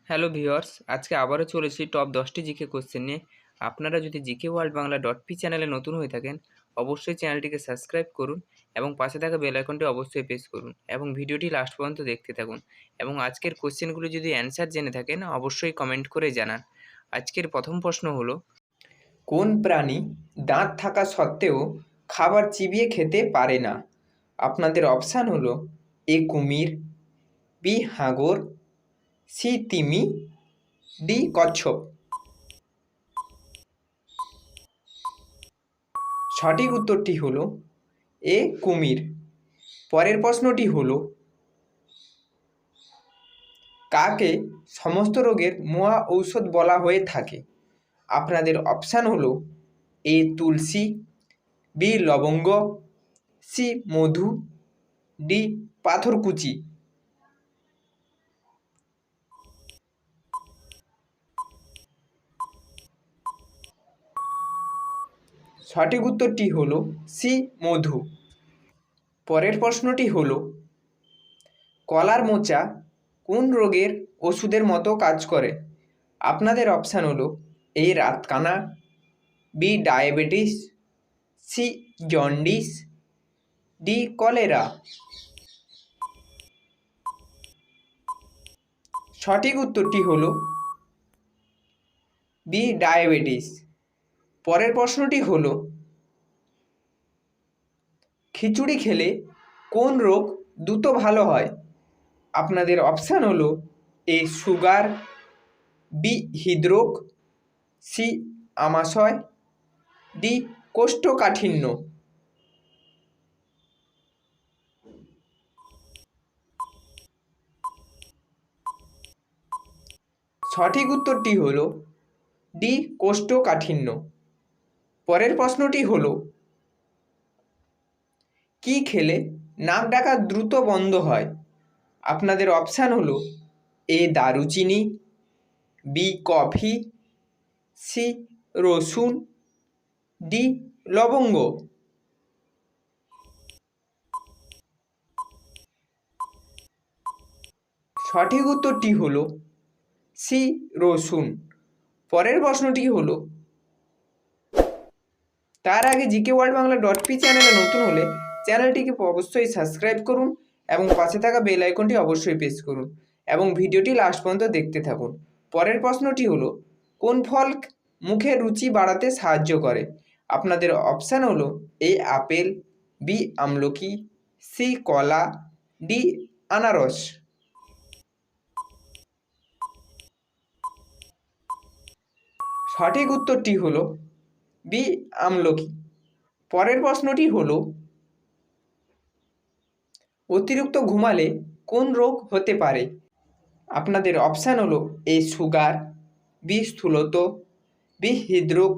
Hello viewers, আজকে আবারও চলেছি টপ 10টি জিকে কোশ্চেন নিয়ে। আপনারা যদি GK world Bangla dot P চ্যানেলে নতুন হয়ে থাকেন, অবশ্যই চ্যানেলটিকে সাবস্ক্রাইব করুন এবং পাশে থাকা বেল আইকনটি অবশ্যই প্রেস করুন এবং ভিডিওটি লাস্ট পর্যন্ত দেখতে থাকুন। এবং আজকের কোশ্চেনগুলো যদি অ্যান্সার জেনে থাকেন, অবশ্যই কমেন্ট করে জানান। আজকের প্রথম প্রশ্ন হলো, কোন প্রাণী দাঁত থাকা সত্ত্বেও খাবার চিবিয়ে খেতে পারে না? আপনাদের অপশান হলো এ কুমির, বি হাঙর, সি তিমি, ডি কচ্ছপ। সঠিক উত্তরটি হলো এ কুমির। পরের প্রশ্নটি হলো, কাকে সমস্ত রোগের মহা ঔষধ বলা হয়ে থাকে? আপনাদের অপশান হলো এ তুলসী, বি লবঙ্গ, সি মধু, ডি পাথরকুচি। সঠিক উত্তরটি হলো সি মধু। পরের প্রশ্নটি হলো, কলার মোচা কোন রোগের ওষুধের মতো কাজ করে? আপনাদের অপশান হলো এ রাতকানা, B diabetes, C jaundice, D cholera. সঠিক উত্তরটি হলো বি ডায়াবেটিস। পরের প্রশ্নটি হলো, খিচুড়ি খেলে কোন রোগ দ্রুত ভালো হয়? আপনাদের অপশান হলো এ সুগার, বি হৃদরোগ, সি আমাশয়, ডি কোষ্ঠকাঠিন্য। সঠিক উত্তরটি হলো ডি কোষ্ঠকাঠিন্য। পরের প্রশ্নটি হলো, কি খেলে নাক ডাকা দ্রুত বন্ধ হয়? আপনাদের অপশান হলো এ দারুচিনি, বি কফি, সি রসুন, ডি লবঙ্গ। সঠিক উত্তরটি হলো সি রসুন। পরের প্রশ্নটি হলো, তার আগে GK world Bangla dot P চ্যানেলে নতুন হলে চ্যানেলটিকে অবশ্যই সাবস্ক্রাইব করুন এবং পাশে থাকা বেল আইকনটি অবশ্যই প্রেস করুন এবং ভিডিওটি লাস্ট পর্যন্ত দেখতে থাকুন। পরের প্রশ্নটি হলো, কোন ফল মুখের রুচি বাড়াতে সাহায্য করে? আপনাদের অপশান হলো এ আপেল, বি আমলকি, সি কলা, ডি আনারস। সঠিক উত্তরটি হলো বি আমলকি। পরের প্রশ্নটি হলো, অতিরিক্ত ঘুমালে কোন রোগ হতে পারে? আপনাদের অপশান হলো এ সুগার, বি স্থূলত, বি হৃদরোগ,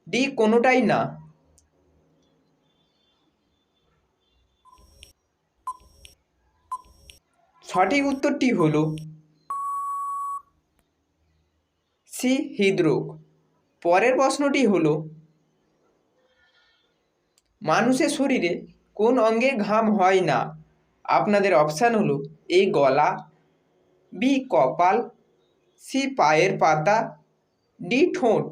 ডি কোনোটাই না। সঠিক উত্তরটি হলো সি হৃদরোগ। পরের প্রশ্নটি হলো, মানুষের শরীরে কোন অঙ্গে ঘাম হয় না? আপনাদের অপশান হলো এ গলা, বি কপাল, সি পায়ের পাতা, ডি ঠোঁট।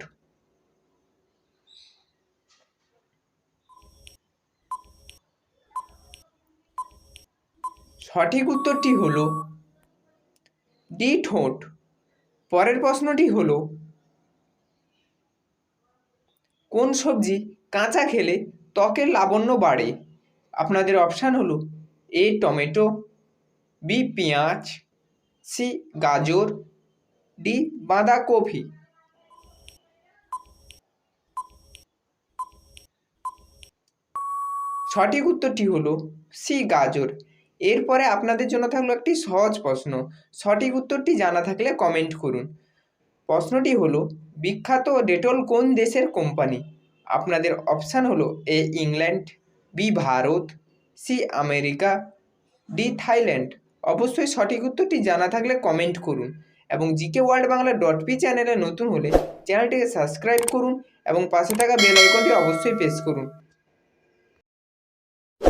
সঠিক উত্তরটি হলো ডি ঠোঁট। পরের প্রশ্নটি হলো, কোন সবজি কাঁচা খেলে ত্বকের লাবণ্য বাড়ে? আপনাদের অপশান হলো এ টমেটো, বি পেঁয়াজ, সি গাজর, ডি বাঁধাকপি। সঠিক উত্তরটি হলো সি গাজর। এরপরে আপনাদের জন্য থাকলো একটি সহজ প্রশ্ন। সঠিক উত্তরটি জানা থাকলে কমেন্ট করুন। প্রশ্নটি হলো, বিখ্যাত ডেটল কোন দেশের কোম্পানি? আপনাদের অপশান হলো A England, B Bharat, C America, D Thailand. অবশ্যই সঠিক উত্তরটি জানা থাকলে কমেন্ট করুন এবং GK world Bangla dot P চ্যানেলে নতুন হলে চ্যানেলটিকে সাবস্ক্রাইব করুন এবং পাশে থাকা বেল আইকনটি অবশ্যই প্রেস করুন।